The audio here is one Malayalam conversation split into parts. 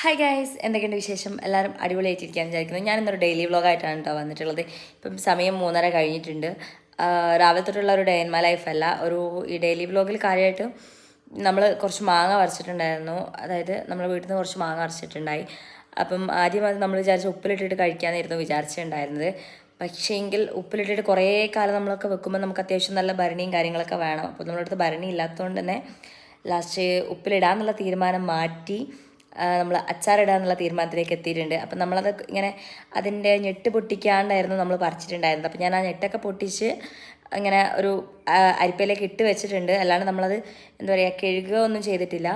ഹായ് ഗൈസ്, എന്തൊക്കെയുണ്ട് വിശേഷം? എല്ലാവരും അടിപൊളിയായിട്ടിരിക്കാൻ വിചാരിക്കുന്നു. ഞാനിന്നൊരു ഡെയിലി വ്ളോഗായിട്ടാണ് കേട്ടോ വന്നിട്ടുള്ളത്. ഇപ്പം സമയം 3:30 കഴിഞ്ഞിട്ടുണ്ട്. രാവിലെ തൊട്ടുള്ള ഒരു ഡേ ഇൻ മൈ ലൈഫ് അല്ല, ഈ ഡെയിലി വ്ളോഗിൽ കാര്യമായിട്ട് നമ്മൾ കുറച്ച് മാങ്ങ പറിച്ചിട്ടുണ്ടായിരുന്നു. അതായത് നമ്മൾ വീട്ടിൽ നിന്ന് കുറച്ച് മാങ്ങ പറിച്ചിട്ടുണ്ടായി. അപ്പം ആദ്യം അത് നമ്മൾ വിചാരിച്ച് ഉപ്പിലിട്ടിട്ട് കഴിക്കാമെന്നായിരുന്നു വിചാരിച്ചിട്ടുണ്ടായിരുന്നത്. പക്ഷേങ്കിൽ ഉപ്പിലിട്ടിട്ട് കുറേ കാലം നമ്മളൊക്കെ വെക്കുമ്പോൾ നമുക്ക് അത്യാവശ്യം നല്ല ഭരണിയും കാര്യങ്ങളൊക്കെ വേണം. അപ്പോൾ നമ്മളടുത്ത് ഭരണി ഇല്ലാത്തതുകൊണ്ട് തന്നെ ലാസ്റ്റ് ഉപ്പിലിടാന്നുള്ള തീരുമാനം മാറ്റി നമ്മൾ അച്ചാറിടാന്നുള്ള തീരുമാനത്തിലേക്ക് എത്തിയിട്ടുണ്ട്. അപ്പം നമ്മളത് ഇങ്ങനെ അതിൻ്റെ ഞെട്ട് പൊട്ടിക്കാണ്ടായിരുന്നു നമ്മൾ പറിച്ചിട്ടുണ്ടായിരുന്നത്. അപ്പം ഞാൻ ആ ഞെട്ടൊക്കെ പൊട്ടിച്ച് ഇങ്ങനെ ഒരു അരിപ്പയിലേക്ക് ഇട്ട് വെച്ചിട്ടുണ്ട്. അല്ലാണ്ട് നമ്മളത് എന്താ പറയുക, കഴുകുക ഒന്നും ചെയ്തിട്ടില്ല.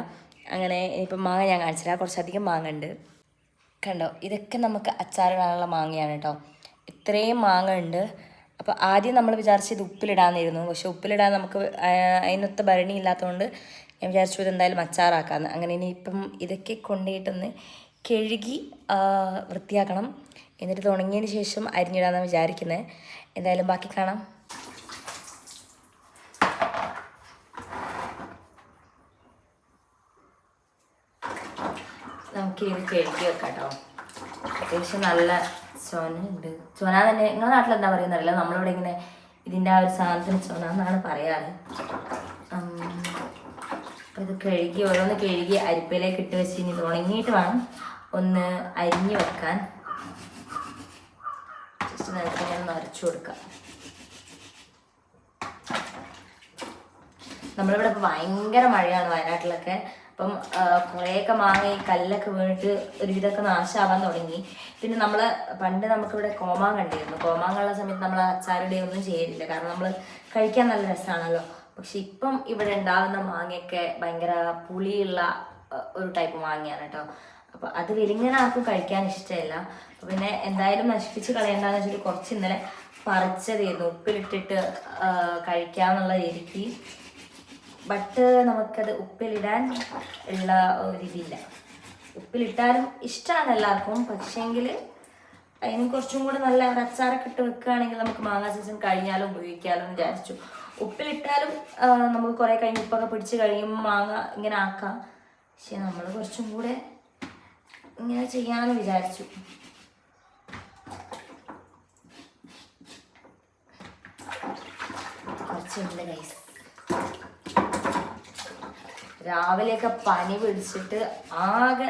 അങ്ങനെ ഇനിയിപ്പം മാങ്ങ ഞാൻ കാണിച്ചില്ല, കുറച്ചധികം മാങ്ങ ഉണ്ട്. കണ്ടോ, ഇതൊക്കെ നമുക്ക് അച്ചാറിടാനുള്ള മാങ്ങയാണ് കേട്ടോ. ഇത്രയും മാങ്ങ ഉണ്ട്. അപ്പോൾ ആദ്യം നമ്മൾ വിചാരിച്ച് ഇത് ഉപ്പിലിടാമെന്നായിരുന്നു. പക്ഷെ ഉപ്പിലിടാൻ നമുക്ക് അതിനൊത്ത ഭരണി ഇല്ലാത്തതുകൊണ്ട് ഞാൻ വിചാരിച്ചു ഇതെന്തായാലും അച്ചാറാക്കാമെന്ന്. അങ്ങനെ ഇനിയിപ്പം ഇതൊക്കെ കൊണ്ടുപോയിട്ടൊന്ന് കഴുകി വൃത്തിയാക്കണം. എന്നിട്ട് ഇത് ഉണങ്ങിയതിന് ശേഷം അരിഞ്ഞിടാമെന്നാണ് വിചാരിക്കുന്നത്. എന്തായാലും ബാക്കി കാണാം. നമുക്ക് ഇത് കഴുകി വെക്കാം കേട്ടോ. അത്യാവശ്യം നല്ല ചൊന ഉണ്ട്. ചൊന തന്നെ നിങ്ങളുടെ നാട്ടിൽ എന്താ പറയുന്നറിയില്ല, നമ്മളിവിടെ ഇങ്ങനെ ഇതിൻ്റെ ആ ഒരു സാധനത്തിന് ചൊന എന്നാണ് പറയാറ്. അപ്പോൾ ഇത് കഴുകി ഓരോന്ന് കഴുകി അരിപ്പയിലേക്ക് ഇട്ട് വെച്ച് ഇനി ഇത് ഉണങ്ങിയിട്ട് വേണം ഒന്ന് അരിഞ്ഞ് വെക്കാൻ. ജസ്റ്റ് നേരത്തെ ഇങ്ങനെ നിറച്ചു കൊടുക്കാം. നമ്മളിവിടെ ഇപ്പോൾ ഭയങ്കര മഴയാണ് വയനാട്ടിലൊക്കെ. അപ്പം കുറേയൊക്കെ മാങ്ങ ഈ കല്ലൊക്കെ വീണിട്ട് ഒരുവിധമൊക്കെ നാശമാവാൻ തുടങ്ങി. പിന്നെ നമ്മൾ പണ്ട് നമുക്കിവിടെ കോമാങ്ങ ഉണ്ടായിരുന്നു. കോമാങ്ങുള്ള സമയത്ത് നമ്മൾ അച്ചാറിടുകയും ഒന്നും ചെയ്തില്ല, കാരണം നമ്മൾ കഴിക്കാൻ നല്ല രസമാണല്ലോ. പക്ഷെ ഇപ്പം ഇവിടെ ഉണ്ടാകുന്ന മാങ്ങയൊക്കെ ഭയങ്കര പുളിയുള്ള ഒരു ടൈപ്പ് മാങ്ങയാണ് കേട്ടോ. അപ്പോൾ അത് വലിങ്ങനെ ആർക്കും കഴിക്കാൻ ഇഷ്ടമല്ല. അപ്പോൾ പിന്നെ എന്തായാലും നശിപ്പിച്ച് കളയണ്ടെന്ന് വെച്ചിട്ട് കുറച്ച് ഇന്നലെ പറിച്ചതായിരുന്നു, ഉപ്പിലിട്ടിട്ട് കഴിക്കാമെന്നുള്ള രീതിക്ക്. ബട്ട് നമുക്കത് ഉപ്പിലിടാൻ ഉള്ള ഒരിതില്ല. ഉപ്പിലിട്ടാലും ഇഷ്ടമാണ് എല്ലാവർക്കും, പക്ഷേങ്കിൽ അതിന് കുറച്ചും കൂടെ നല്ല ഒരു അച്ചാറൊക്കെ ഇട്ട് വെക്കുകയാണെങ്കിൽ നമുക്ക് മാങ്ങാ സീസൺ കഴിഞ്ഞാലും ഉപയോഗിക്കാമല്ലോ എന്ന് വിചാരിച്ചു. ഉപ്പിലിട്ടാലും നമുക്ക് കുറേ കഴിഞ്ഞ് ഉപ്പൊക്കെ പിടിച്ച് കഴിയുമ്പോൾ മാങ്ങ ഇങ്ങനെ ആക്കാം. പക്ഷെ നമ്മൾ കുറച്ചും കൂടെ ഇങ്ങനെ ചെയ്യാമെന്ന് വിചാരിച്ചു. കുറച്ചുണ്ട് ഗൈസ്. രാവിലെയൊക്കെ പനി പിടിച്ചിട്ട് ആകെ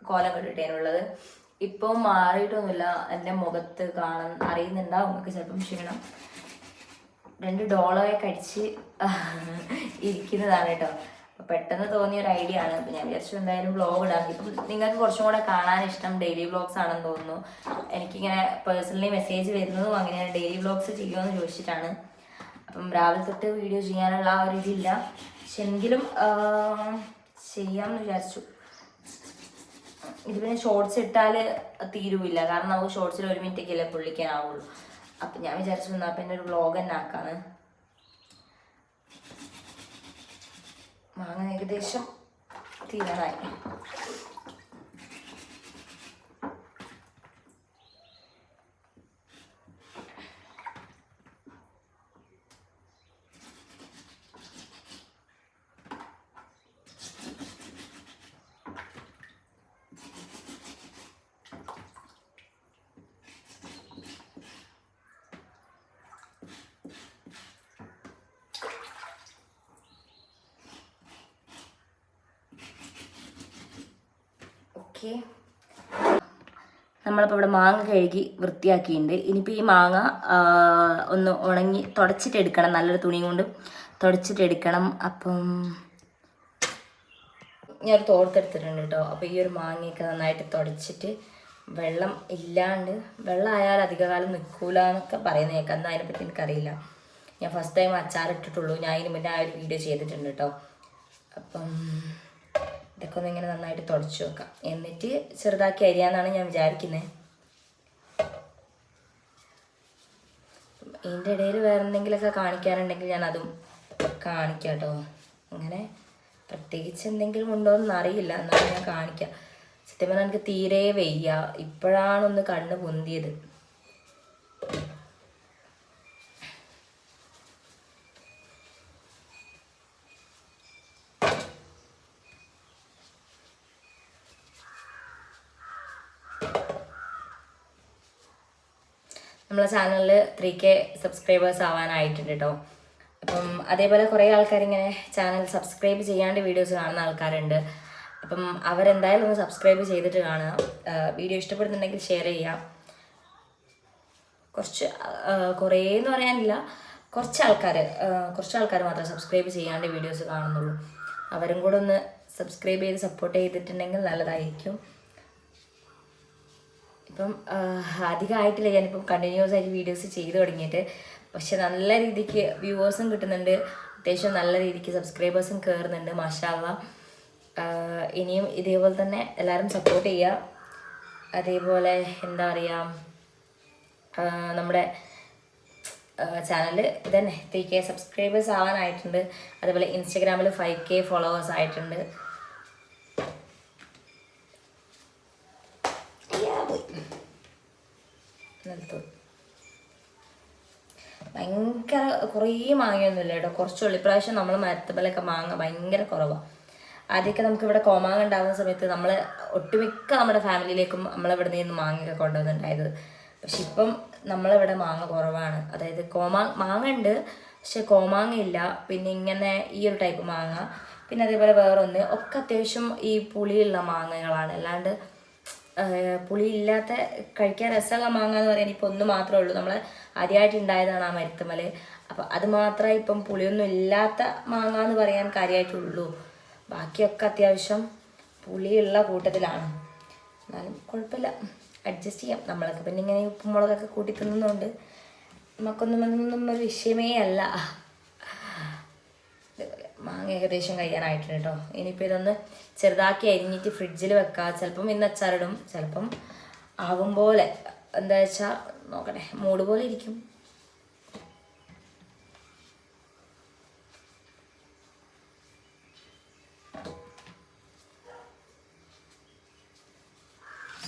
കോലം കെട്ടിട്ടേനുള്ളത്. ഇപ്പം മാറിയിട്ടൊന്നുമില്ല. എൻ്റെ മുഖത്ത് അറിയുന്നുണ്ടാവും നമുക്ക് ചിലപ്പം ക്ഷീണം. 2 ഡോളോയൊക്കെ അടിച്ച് ഇരിക്കുന്നതാണ് കേട്ടോ. അപ്പം പെട്ടെന്ന് തോന്നിയ ഒരു ഐഡിയ ആണ്. അപ്പം ഞാൻ വിചാരിച്ചു എന്തായാലും വ്ളോഗ് ഇടാം. ഇപ്പം നിങ്ങൾക്ക് കുറച്ചും കൂടെ കാണാൻ ഇഷ്ടം ഡെയിലി വ്ളോഗ്സ് ആണെന്ന് തോന്നുന്നു. എനിക്കിങ്ങനെ പേഴ്സണലി മെസ്സേജ് വരുന്നതും അങ്ങനെയാണ്, ഡെയിലി വ്ളോഗ്സ് ചെയ്യുമെന്ന് ചോദിച്ചിട്ടാണ്. അപ്പം രാവിലെ തൊട്ട് വീഡിയോ ചെയ്യാനുള്ള ആ ഒരു ഇതില്ല. പക്ഷെ എങ്കിലും ചെയ്യാമെന്ന് വിചാരിച്ചു. ഇത് പിന്നെ ഷോർട്സ് ഇട്ടാൽ തീരുവില്ല, കാരണം നമുക്ക് ഷോർട്സിൽ 1 മിനിറ്റൊക്കെയല്ലേ പൊള്ളിക്കാനാവുള്ളൂ. അപ്പം ഞാൻ വിചാരിച്ചു എന്നാൽ പിന്നെ ഒരു വ്ളോഗ് തന്നെ ആക്കാണ്. മാങ്ങ ഏകദേശം തീരാനായി. നമ്മളിപ്പോൾ ഇവിടെ മാങ്ങ കഴുകി വൃത്തിയാക്കിയിട്ടുണ്ട്. ഇനിയിപ്പോൾ ഈ മാങ്ങ ഒന്ന് ഉണങ്ങി തുടച്ചിട്ടെടുക്കണം, നല്ലൊരു തുണി കൊണ്ട് തുടച്ചിട്ടെടുക്കണം. അപ്പം ഞാനൊരു തോർത്തെടുത്തിട്ടുണ്ട് കേട്ടോ. അപ്പോൾ ഈ ഒരു മാങ്ങയൊക്കെ നന്നായിട്ട് തുടച്ചിട്ട് വെള്ളം ഇല്ലാണ്ട്, വെള്ളമായാൽ അധികകാലം നിൽക്കൂല എന്നൊക്കെ പറയുന്നത് കേൾക്കാം. എന്നാൽ അതിനെപ്പറ്റി എനിക്കറിയില്ല. ഞാൻ ഫസ്റ്റ് ടൈം അച്ചാറിട്ടിട്ടുള്ളൂ. ഞാൻ ഇതിന് മുന്നേ ആ ഒരു വീഡിയോ ചെയ്തിട്ടുണ്ട് കേട്ടോ. അപ്പം ഇതൊക്കെ ഒന്ന് ഇങ്ങനെ നന്നായിട്ട് തുടച്ച് വെക്കാം, എന്നിട്ട് ചെറുതാക്കി അരിയാന്നാണ് ഞാൻ വിചാരിക്കുന്നത്. ഇതിൻ്റെ ഇടയിൽ വേറെ എന്തെങ്കിലുമൊക്കെ കാണിക്കാനുണ്ടെങ്കിൽ ഞാൻ അതും കാണിക്കാം കേട്ടോ. അങ്ങനെ പ്രത്യേകിച്ച് എന്തെങ്കിലും ഉണ്ടോ എന്ന് അറിയില്ല, എന്നാലും ഞാൻ കാണിക്കാം. സത്യം പറഞ്ഞാൽ എനിക്ക് തീരെ വയ്യ. ഇപ്പോഴാണൊന്ന് കണ്ണ് പൊന്തിയത്. നമ്മളെ ചാനലിൽ 3K സബ്സ്ക്രൈബേഴ്സ് ആവാനായിട്ടുണ്ട് കേട്ടോ. അപ്പം അതേപോലെ കുറേ ആൾക്കാരിങ്ങനെ ചാനൽ സബ്സ്ക്രൈബ് ചെയ്യാണ്ട് വീഡിയോസ് കാണുന്ന ആൾക്കാരുണ്ട്. അപ്പം അവരെന്തായാലും ഒന്ന് സബ്സ്ക്രൈബ് ചെയ്തിട്ട് കാണുക. വീഡിയോ ഇഷ്ടപ്പെടുന്നുണ്ടെങ്കിൽ ഷെയർ ചെയ്യാം. കുറേ എന്ന് പറയാനില്ല, കുറച്ച് ആൾക്കാർ മാത്രം സബ്സ്ക്രൈബ് ചെയ്യാണ്ട് വീഡിയോസ് കാണുന്നുള്ളൂ. അവരും കൂടെ ഒന്ന് സബ്സ്ക്രൈബ് ചെയ്ത് സപ്പോർട്ട് ചെയ്തിട്ടുണ്ടെങ്കിൽ നല്ലതായിരിക്കും. ഇപ്പം അധികമായിട്ടില്ല ഞാനിപ്പം കണ്ടിന്യൂസ് ആയിട്ട് വീഡിയോസ് ചെയ്ത് തുടങ്ങിയിട്ട്. പക്ഷെ നല്ല രീതിക്ക് വ്യൂവേഴ്സും കിട്ടുന്നുണ്ട്, അത്യാവശ്യം നല്ല രീതിക്ക് സബ്സ്ക്രൈബേഴ്സും കയറുന്നുണ്ട്. മാഷാ അല്ലാഹ്. ഇനിയും ഇതേപോലെ തന്നെ എല്ലാവരും സപ്പോർട്ട് ചെയ്യുക. അതേപോലെ എന്താ പറയുക, നമ്മുടെ ചാനൽ ഇതന്നെ 3K സബ്സ്ക്രൈബേഴ്സ് ആവാനായിട്ടുണ്ട്. അതേപോലെ ഇൻസ്റ്റഗ്രാമിൽ 5K ഫോളോവേഴ്സ് ആയിട്ടുണ്ട്. ഭയങ്കര കുറേ മാങ്ങയൊന്നുമില്ല കേട്ടോ, കുറച്ചുള്ളൂ. ഇപ്രാവശ്യം നമ്മൾ മരത്തുമ്മലൊക്കെ മാങ്ങ ഭയങ്കര കുറവാണ്. ആദ്യമൊക്കെ നമുക്കിവിടെ കോമാങ്ങ ഉണ്ടാകുന്ന സമയത്ത് നമ്മൾ ഒട്ടുമിക്ക നമ്മുടെ ഫാമിലിയിലേക്കും നമ്മളിവിടെ നിന്ന് മാങ്ങയൊക്കെ കൊണ്ടുവന്നിട്ടുണ്ടായത്. പക്ഷെ ഇപ്പം നമ്മളിവിടെ മാങ്ങ കുറവാണ്. അതായത് മാങ്ങ ഉണ്ട്, പക്ഷെ കോമാങ്ങ ഇല്ല. പിന്നെ ഇങ്ങനെ ഈ ഒരു ടൈപ്പ് മാങ്ങ, പിന്നെ അതേപോലെ വേറൊന്ന് ഒക്കെ അത്യാവശ്യം ഈ പുളിയുള്ള മാങ്ങകളാണ്. അല്ലാണ്ട് പുളിയില്ലാത്ത കഴിക്കാൻ രസമുള്ള മാങ്ങ എന്ന് പറയാൻ ഇപ്പോൾ ഒന്ന് മാത്രമേ ഉള്ളൂ. നമ്മൾ ആദ്യമായിട്ട് ഉണ്ടായതാണ് ആ മരത്തുമ്മൽ. അപ്പം അത് മാത്രമേ ഇപ്പം പുളിയൊന്നും ഇല്ലാത്ത മാങ്ങ എന്ന് പറയാൻ കാര്യമായിട്ടുള്ളൂ. ബാക്കിയൊക്കെ അത്യാവശ്യം പുളിയുള്ള കൂട്ടത്തിലാണ്. എന്നാലും കുഴപ്പമില്ല, അഡ്ജസ്റ്റ് ചെയ്യാം. നമ്മളൊക്കെ പിന്നെ ഇങ്ങനെ ഉപ്പും മുളകൊക്കെ കൂട്ടി തിന്നുന്നുണ്ട് നമുക്കൊന്നും ഒരു വിഷയമേ അല്ല. മാങ്ങ ഏകദേശം കഴിയാനായിട്ടുണ്ട് കേട്ടോ. ഇനിയിപ്പോൾ ഇതൊന്ന് ചെറുതാക്കി അരിഞ്ഞിട്ട് ഫ്രിഡ്ജിൽ വെക്കുക. ചിലപ്പം ഇന്ന് അച്ചാറിടും, ചിലപ്പം ആകും പോലെ, എന്താ വെച്ചാൽ നോക്കണേ, മൂഡ് പോലെ ഇരിക്കും.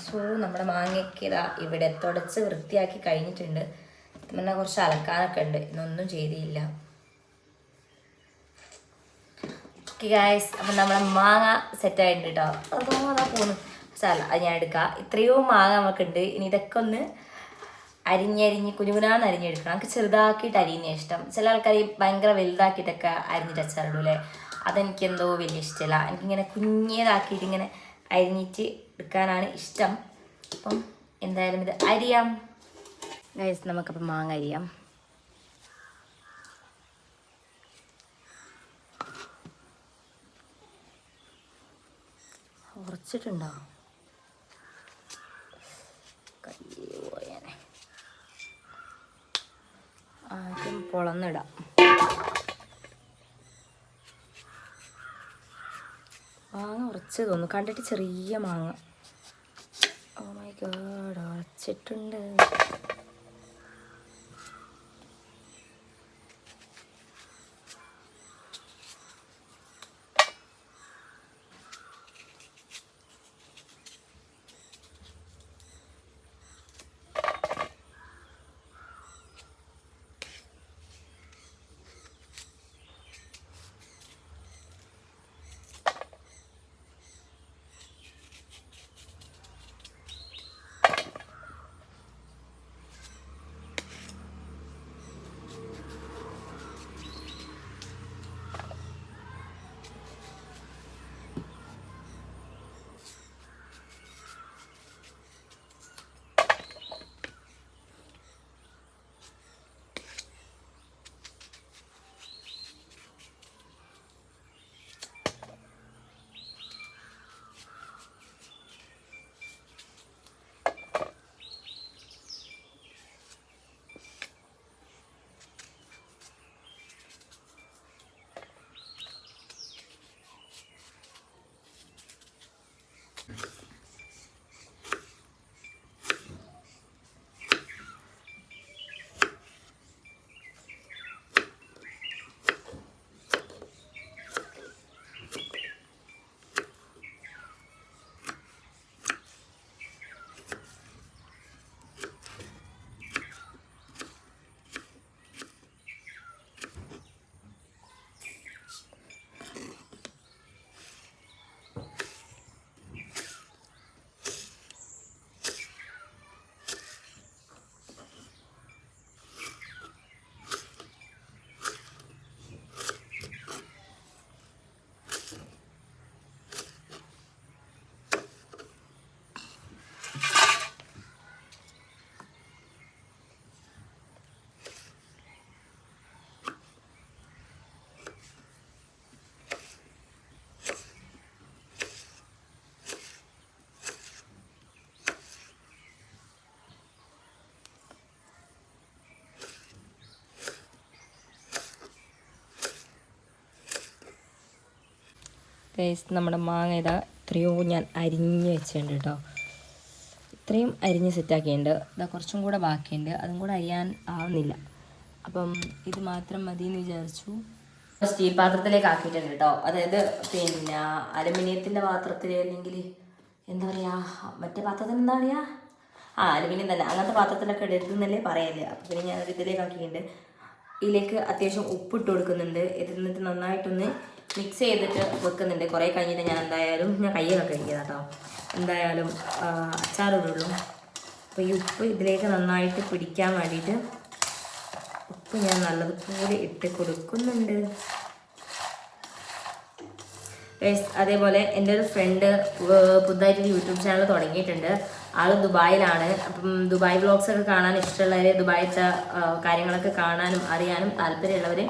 സോ നമ്മുടെ മാങ്ങയ്ക്ക് ഇതാ ഇവിടെ തുടച്ച് വൃത്തിയാക്കി കഴിഞ്ഞിട്ടുണ്ട്. പിന്നെ കുറച്ച് അലക്കാനൊക്കെ ഉണ്ട്, ഇന്നൊന്നും ചെയ്തില്ല. ഓക്കെ ഗായ്സ്, അപ്പം നമ്മളെ മാങ്ങ സെറ്റായിട്ടുണ്ട് കേട്ടോ. അതാ പോകുന്നു. സാല അത് ഞാൻ എടുക്കാം. ഇത്രയോ മാങ്ങ നമുക്കുണ്ട്. ഇനി ഇതൊക്കെ ഒന്ന് അരിഞ്ഞ് കുഞ്ഞുകുനാന്ന് അരിഞ്ഞെടുക്കണം. നമുക്ക് ചെറുതാക്കിയിട്ട് അരിയുന്ന ഇഷ്ടം. ചില ആൾക്കാർ ഭയങ്കര വലുതാക്കിയിട്ടൊക്കെ അരിഞ്ഞിട്ട് അച്ചാറിടൂലേ, അതെനിക്കെന്തോ വലിയ ഇഷ്ടമല്ല. എനിക്കിങ്ങനെ കുഞ്ഞേതാക്കിയിട്ട് ഇങ്ങനെ അരിഞ്ഞിട്ട് എടുക്കാനാണ് ഇഷ്ടം. അപ്പം എന്തായാലും ഇത് അരിയാം ഗൈസ്. നമുക്കപ്പം മാങ്ങ അരിയാം. ഉറച്ചിട്ടുണ്ടോ? പോയാനെ ആദ്യം പൊളന്നിടാം. മാങ്ങ ഉറച്ച് തോന്നുന്നു, കണ്ടിട്ട് ചെറിയ മാങ്ങ. ഓ മൈ ഗോഡ്, ഉറച്ചിട്ടുണ്ട്. ഗൈസ് നമ്മുടെ മാങ്ങ ഇതാ ഇത്രയോ ഞാൻ അരിഞ്ഞ് വെച്ചിട്ടുണ്ട് കേട്ടോ. ഇത്രയും അരിഞ്ഞ് സെറ്റാക്കിയിട്ടുണ്ട്. ഇതാ കുറച്ചും കൂടെ ബാക്കിയുണ്ട്, അതും കൂടെ അരിയാൻ ആവുന്നില്ല. അപ്പം ഇത് മാത്രം മതി എന്ന് വിചാരിച്ചു. സ്റ്റീൽ പാത്രത്തിലേക്ക് ആക്കിയിട്ടുണ്ട് കേട്ടോ. അതായത് പിന്നെ അലുമിനിയത്തിൻ്റെ പാത്രത്തിൽ, അല്ലെങ്കിൽ എന്താ പറയുക, മറ്റേ പാത്രത്തിന് എന്താ പറയുക, അലുമിനിയം തന്നെ, അങ്ങനത്തെ പാത്രത്തിലൊക്കെ ഇടരുതെന്നല്ലേ പറയല്ലേ. അപ്പം പിന്നെ ഞാനൊരു ഇതിലേക്ക് ആക്കിയിട്ടുണ്ട്. ഇതിലേക്ക് അത്യാവശ്യം ഉപ്പിട്ട് കൊടുക്കുന്നുണ്ട്. എന്നിട്ട് നന്നായിട്ടൊന്ന് മിക്സ് ചെയ്തിട്ട് വെക്കുന്നുണ്ട്. കുറേ കഴിഞ്ഞിട്ട് ഞാൻ കയ്യൊക്കെ കഴിക്കുക കേട്ടോ, എന്തായാലും അച്ചാറിടുള്ളൂ. അപ്പോൾ ഈ ഉപ്പ് ഇതിലേക്ക് നന്നായിട്ട് പിടിക്കാൻ വേണ്ടിയിട്ട് ഉപ്പ് ഞാൻ നല്ലതുപോലെ ഇട്ട് കൊടുക്കുന്നുണ്ട്. അതേപോലെ എൻ്റെ ഒരു ഫ്രണ്ട് പുതുതായിട്ടൊരു യൂട്യൂബ് ചാനൽ തുടങ്ങിയിട്ടുണ്ട്. ആൾ ദുബായിലാണ്. അപ്പം ദുബായ് വ്ളോഗ്സ് ഒക്കെ കാണാൻ ഇഷ്ടമുള്ളവർ, ദുബായിലത്തെ കാര്യങ്ങളൊക്കെ കാണാനും അറിയാനും താല്പര്യമുള്ളവർ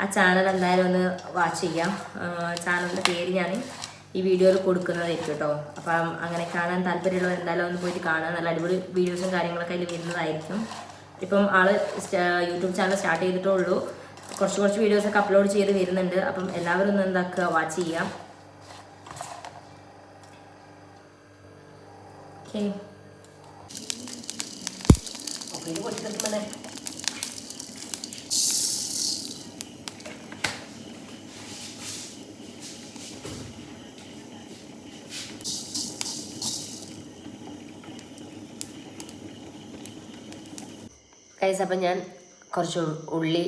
ആ ചാനൽ എന്തായാലും ഒന്ന് വാച്ച് ചെയ്യാം. ചാനലിൻ്റെ പേര് ഞാൻ ഈ വീഡിയോയിൽ കൊടുക്കുന്നതായിരിക്കും കേട്ടോ. അപ്പം അങ്ങനെ കാണാൻ താല്പര്യമുള്ളവർ എന്തായാലും ഒന്ന് പോയിട്ട് കാണാൻ, നല്ല അടിപൊളി വീഡിയോസും കാര്യങ്ങളൊക്കെ അതിൽ വരുന്നതായിരിക്കും. ഇപ്പം ആൾ യൂട്യൂബ് ചാനൽ സ്റ്റാർട്ട് ചെയ്തിട്ടേ ഉള്ളൂ. കുറച്ച് വീഡിയോസൊക്കെ അപ്ലോഡ് ചെയ്ത് വരുന്നുണ്ട്. അപ്പം എല്ലാവരും ഒന്ന് എന്താക്കുക, വാച്ച് ചെയ്യാം. ഓക്കെ, ഇത് പൊട്ടിക്കിട്ടുമ്പോൾ ഗൈസ്, അപ്പം ഞാൻ കുറച്ച് ഉള്ളി,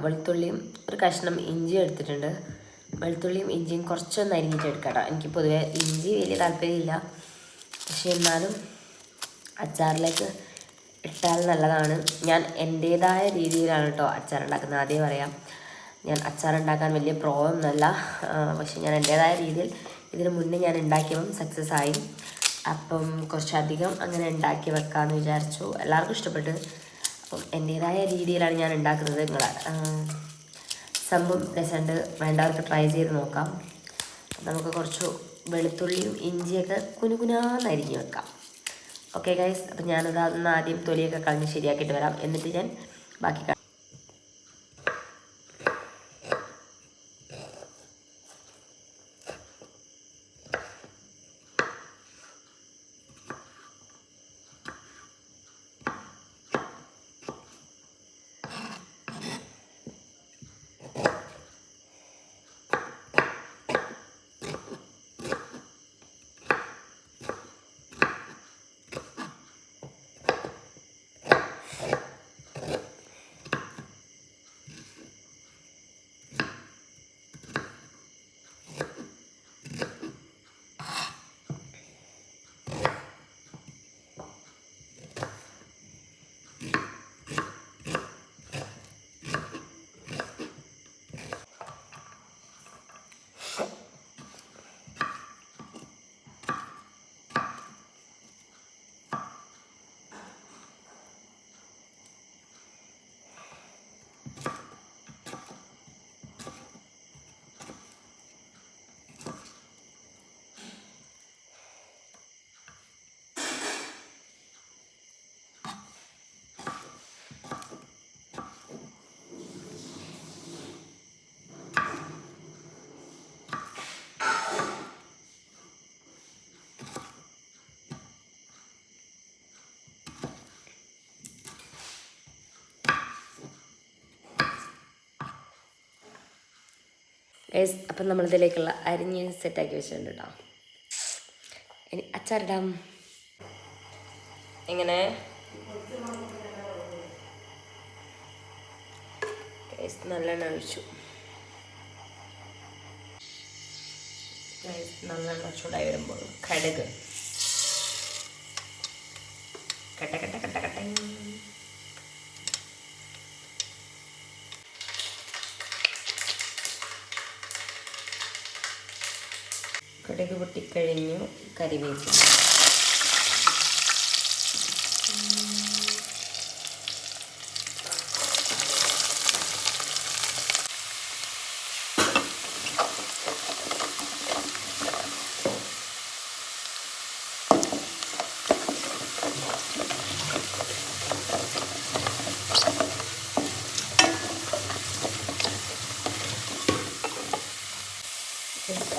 വെളുത്തുള്ളിയും ഒരു കഷ്ണം ഇഞ്ചി എടുത്തിട്ടുണ്ട്. വെളുത്തുള്ളിയും ഇഞ്ചിയും കുറച്ചൊന്ന് അരിഞ്ഞിട്ട് എടുക്കാം കേട്ടോ. എനിക്ക് പൊതുവേ ഇഞ്ചി വലിയ താല്പര്യമില്ല, പക്ഷേ എന്നാലും അച്ചാറിലേക്ക് ഇട്ടാൽ നല്ലതാണ്. ഞാൻ എൻ്റേതായ രീതിയിലാണ് കേട്ടോ അച്ചാർ ഉണ്ടാക്കുന്നത്. ആദ്യം പറയാം, ഞാൻ അച്ചാർ ഉണ്ടാക്കാൻ വലിയ പ്രോ ഒന്നുമല്ല, പക്ഷെ ഞാൻ എൻ്റേതായ രീതിയിൽ ഇതിന് മുന്നേ ഞാൻ ഉണ്ടാക്കിയപ്പം സക്സസ് ആയി. അപ്പം കുറച്ചധികം അങ്ങനെ ഉണ്ടാക്കി വെക്കാമെന്ന് വിചാരിച്ചു. എല്ലാവർക്കും ഇഷ്ടപ്പെട്ട്. അപ്പം എൻ്റേതായ രീതിയിലാണ് ഞാൻ ഉണ്ടാക്കുന്നത്. നിങ്ങളെ സംഭവം രസമുണ്ട്, വേണ്ടവർക്ക് ട്രൈ ചെയ്ത് നോക്കാം. നമുക്ക് കുറച്ച് വെളുത്തുള്ളിയും ഇഞ്ചിയൊക്കെ കുനുകുനാന്ന് അരിഞ്ഞ് വെക്കാം. ഓക്കെ ഗൈസ്, അപ്പം ഞാനത് അന്ന് ആദ്യം തൊലിയൊക്കെ കളഞ്ഞ് ശരിയാക്കിയിട്ട് വരാം. എന്നിട്ട് ഞാൻ ബാക്കി ഗൈസ്, അപ്പം നമ്മളിതിലേക്കുള്ള അരിഞ്ഞ് സെറ്റാക്കി വെച്ചിട്ടുണ്ട് കേട്ടോ. ഇനി അച്ചാറിടാം. ഇങ്ങനെ ഗൈസ് നല്ലെണ്ണ ഒഴിച്ചു. ഗൈസ് നല്ലെണ്ണ ചൂടായി വരുമ്പോൾ കടുക് കട്ട കട്ട കട്ട കട്ട കടുക് പൊട്ടിക്കഴിഞ്ഞു. കറിവേപ്പില,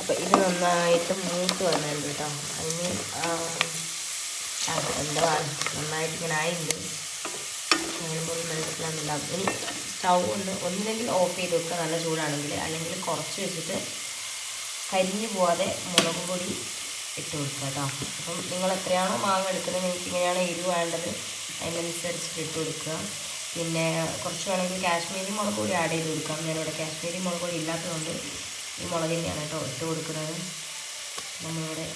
അപ്പോൾ നന്നായിട്ട് മൂത്ത് വന്നിട്ടുണ്ട് കേട്ടോ. അതിന് എന്താണ് നന്നായിട്ട് ഇങ്ങനെ ആയിട്ടുണ്ട്. പോലും മനസ്സിലാകുന്നുണ്ടാവും. ഇനി സ്റ്റൗ കൊണ്ട് ഒന്നില്ലെങ്കിൽ ഓഫ് ചെയ്ത് വെക്കുക നല്ല ചൂടാണെങ്കിൽ, അല്ലെങ്കിൽ കുറച്ച് വെച്ചിട്ട് കരിഞ്ഞു പോവാതെ മുളക് പൊടി ഇട്ട് കൊടുക്കുക കേട്ടോ. അപ്പം നിങ്ങൾ എത്രയാണോ മാങ്ങ എടുക്കുന്നത്, നിങ്ങൾക്ക് ഇങ്ങനെയാണ് എരിവ് വേണ്ടത് അതിനനുസരിച്ചിട്ട് ഇട്ട് കൊടുക്കുക. പിന്നെ കുറച്ച് വേണമെങ്കിൽ കാശ്മീരി മുളക് പൊടി ആഡ് ചെയ്ത് കൊടുക്കാം. ഞാനിവിടെ കാശ്മീരി മുളക് പൊടി ഇല്ലാത്തതുകൊണ്ട് ഈ മുളക് തന്നെയാണ് കേട്ടോ ഇട്ട് കൊടുക്കുന്നത്. നമ്മളിവിടെ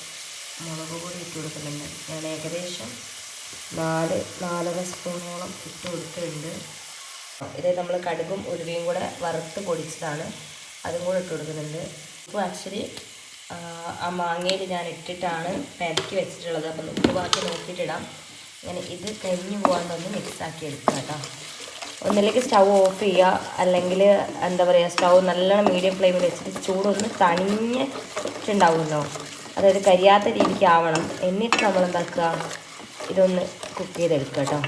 മുളക് പൊടി ഇട്ട് കൊടുക്കുന്നുണ്ട്. ഞാൻ ഏകദേശം 4-4.5 സ്പൂണോളം ഇട്ട് കൊടുത്തിട്ടുണ്ട്. ഇത് നമ്മൾ കടുകും ഉലുവയും കൂടെ വറുത്ത് പൊടിച്ചതാണ്, അതും കൂടെ ഇട്ട് കൊടുക്കുന്നുണ്ട്. ഇപ്പോൾ ആക്ച്വലി ആ മാങ്ങയിൽ ഞാൻ ഇട്ടിട്ടാണ് പെരക്കി വെച്ചിട്ടുള്ളത്. അപ്പം ഉപ്പ് ബാക്കി നോക്കിയിട്ടിടാം. അങ്ങനെ ഇത് കരിഞ്ഞു പോകാണ്ടൊന്ന് മിക്സാക്കി എടുക്കുക കേട്ടോ. ഒന്നില്ലെങ്കിൽ സ്റ്റൗ ഓഫ് ചെയ്യുക, അല്ലെങ്കിൽ എന്താ പറയുക, സ്റ്റൗ നല്ലോണം മീഡിയം ഫ്ലെയിമിൽ വെച്ചിട്ട് ചൂടൊന്ന് തണിഞ്ഞിട്ടുണ്ടാവുമല്ലോ, അതായത് കരിയാത്ത രീതിക്ക് ആവണം. എന്നിട്ട് നമ്മൾ എന്താക്കുക, ഇതൊന്ന് കുക്ക് ചെയ്തെടുക്കുക കേട്ടോ.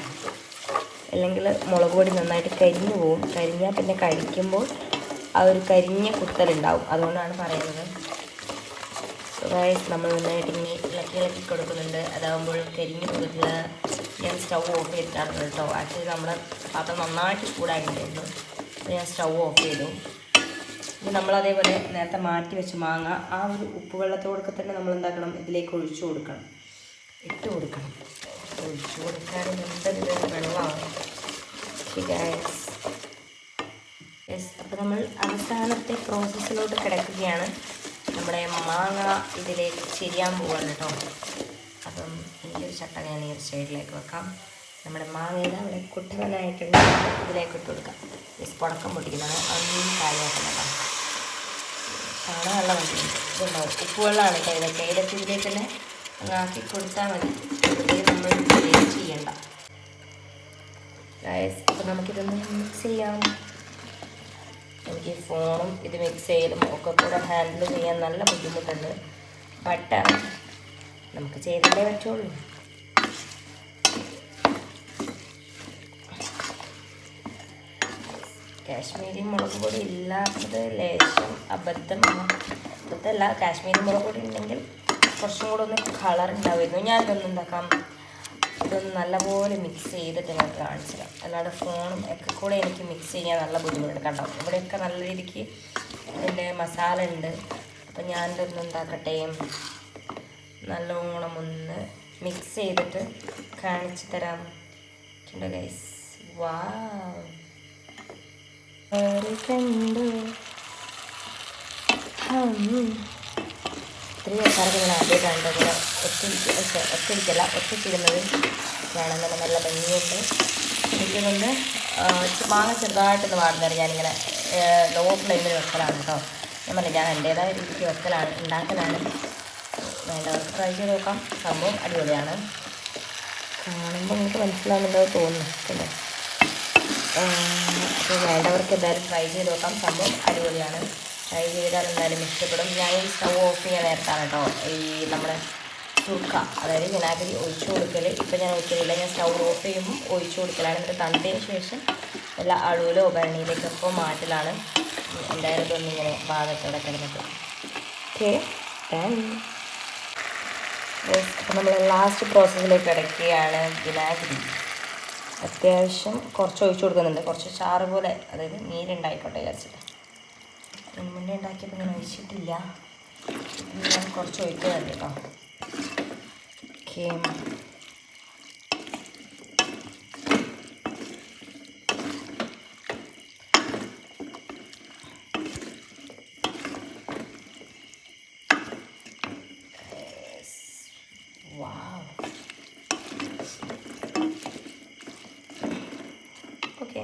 അല്ലെങ്കിൽ മുളക് പൊടി നന്നായിട്ട് കരിഞ്ഞു പോവും. കരിഞ്ഞാൽ പിന്നെ കഴിക്കുമ്പോൾ ആ ഒരു കരിഞ്ഞ കുത്തലുണ്ടാവും. അതുകൊണ്ടാണ് പറയുന്നത്. സോ ഗൈസ്, നമ്മൾ നന്നായിട്ട് ഇങ്ങനെ ഇളക്കി കൊടുക്കുന്നുണ്ട്. അതാകുമ്പോൾ കരിഞ്ഞു പോകില്ല. ഞാൻ സ്റ്റൗ ഓഫ് ചെയ്തിട്ടാണ് കേട്ടോ. ആക്ച്വലി നമ്മുടെ പാത്രം നന്നായിട്ട് ചൂടായിട്ടുണ്ടായിരുന്നു. അപ്പോൾ ഞാൻ സ്റ്റൗ ഓഫ് ചെയ്തു. ഇനി നമ്മളതേപോലെ നേരത്തെ മാറ്റി വെച്ച് മാങ്ങ ആ ഒരു ഉപ്പ് വെള്ളത്തോടൊക്കെ തന്നെ നമ്മൾ എന്താക്കണം, ഇതിലേക്ക് ഒഴിച്ചു കൊടുക്കണം, ഇട്ട് കൊടുക്കണം. ഒഴിച്ചു കൊടുക്കാനും എന്തൊരു വെള്ളമാണ്. യെസ്, അപ്പോൾ നമ്മൾ അവസാനത്തെ പ്രോസസ്സിലോട്ട് കിടക്കുകയാണ്. നമ്മുടെ മാങ്ങ ഇതിലേക്ക് ശരിയാൻ പോവാണ് കേട്ടോ. അപ്പം എനിക്കൊരു ചട്ട ഞാൻ ഈ ഒരു സൈഡിലേക്ക് വെക്കാം. നമ്മുടെ മാങ്ങയുടെ അവിടെ കുട്ടവനായിട്ടുണ്ട്, ഇതിലേക്ക് ഇട്ട് കൊടുക്കാം. യെസ്, പുടക്കം പൊട്ടിക്കുന്നതാണ്, അതൊന്നും കാര്യമാക്കണം കേട്ടോ. കാണാൻ നല്ല വണ്ടിയുണ്ട്. ഇതുണ്ടാവും ഉപ്പ് വെള്ളമാണ് കേട്ടോ. ഇതൊക്കെ ഇതിലേക്ക് തന്നെ ആക്കി കൊടുത്താൽ മതി. നമ്മൾ ചെയ്യണ്ട ഗൈസ്. അപ്പോൾ നമുക്കിതൊന്ന് മിക്സ് ചെയ്യാം. എനിക്ക് ഫോണും ഇത് മിക്സ് ചെയ്യലും ഒക്കെ കൂടെ ഹാൻഡിൽ ചെയ്യാൻ നല്ല ബുദ്ധിമുട്ടുണ്ട്. ബട്ട് നമുക്ക് ചെയ്തല്ലേ പറ്റുള്ളൂ. കാശ്മീരി മുളക് പൊടി ഇല്ലാത്തത് ലേശം അബദ്ധമല്ല. കാശ്മീരി മുളക് പൊടി ഉണ്ടെങ്കിൽ കുറച്ചും കൂടെ ഒന്ന് കളർ ഉണ്ടാവുമായിരുന്നു. ഞാനിതൊന്നും ഉണ്ടാക്കാം, ഇതൊന്ന് നല്ലപോലെ മിക്സ് ചെയ്തിട്ട് നിങ്ങൾക്ക് കാണിച്ചു തരാം. അല്ലാതെ ഫോണും ഒക്കെ കൂടെ എനിക്ക് മിക്സ് ചെയ്യാൻ നല്ല ബുദ്ധിമുട്ടുണ്ട് കണ്ടോ. ഇവിടെയൊക്കെ നല്ല രീതിക്ക് ഇതിൻ്റെ മസാല ഉണ്ട്. അപ്പം ഞാനിതൊന്നും ഉണ്ടാക്കട്ടെ, നല്ലോണം ഒന്ന് മിക്സ് ചെയ്തിട്ട് കാണിച്ചു തരാം. കണ്ടോ ഗൈസ്, വാവ് കണ്ടു. ഇത്രയും ആൾക്കാർക്ക് ഞാൻ ആദ്യമായിട്ടാണ് ഇങ്ങനെ ഒറ്റയ്ക്കിടുന്നത് കാണാൻ തന്നെ നല്ല ഭംഗിയുണ്ട്. എനിക്കൊന്ന് മാങ്ങ ചെറുതായിട്ടൊന്ന് വാടുന്നേരം ഞാനിങ്ങനെ ലോ ഫ്ലെയിമിൽ വെക്കലാണ് കേട്ടോ. ഞാൻ പറഞ്ഞില്ല, ഞാൻ എൻ്റേതായ രീതിക്ക് ഉണ്ടാക്കലാണ്. വേണ്ടവർക്ക് ട്രൈ ചെയ്ത് നോക്കാം. സംഭവം അടിപൊളിയാണ്. കാണുമ്പോൾ നിങ്ങൾക്ക് മനസ്സിലാവുന്നുണ്ടോ തോന്നുന്നു കേട്ടോ. അപ്പോൾ വേണ്ടവർക്ക് എന്തായാലും ട്രൈ ചെയ്ത് നോക്കാം. സംഭവം അടിപൊളിയാണ്. ട്രൈ ചെയ്താൽ എന്തായാലും ഇഷ്ടപ്പെടും. ഞാൻ ഈ സ്റ്റൗ ഓഫ് ചെയ്യാൻ നേരത്താണ് കേട്ടോ ഈ നമ്മുടെ സുർക്ക, അതായത് വിനാഗിരി ഒഴിച്ചു കൊടുക്കൽ. ഇപ്പം ഞാൻ ഒഴിക്കലില്ല, ഞാൻ സ്റ്റൗ ഓഫ് ചെയ്യുമ്പോൾ ഒഴിച്ചു കൊടുക്കലാണ്. എന്നിട്ട് തണുത്തതിന് ശേഷം എല്ലാ അളവിലോ ഭരണിയിലേക്കൊക്കെ മാറ്റലാണ്. എന്തായാലും ഇതൊന്നിങ്ങനെ ഭാഗത്തോടെ കിടന്നിട്ട് ഓക്കെ. അപ്പം നമ്മൾ ലാസ്റ്റ് പ്രോസസ്സിലേക്ക് കിടക്കുകയാണ്. വിനാഗിരി അത്യാവശ്യം കുറച്ച് ഒഴിച്ചു കൊടുക്കുന്നുണ്ട്, കുറച്ച് ചാറ് പോലെ, അതായത് നീരുണ്ടായിക്കോട്ടെ വിചാരിച്ചിട്ട്. മുന്നേ ഉണ്ടാക്കിയപ്പോൾ ഇങ്ങനെ ഒഴിച്ചിട്ടില്ല, ഞാൻ കുറച്ച് ഒഴിക്കുന്നുണ്ട് കേട്ടോ. ഓക്കെ, വാവ്. ഓക്കെ,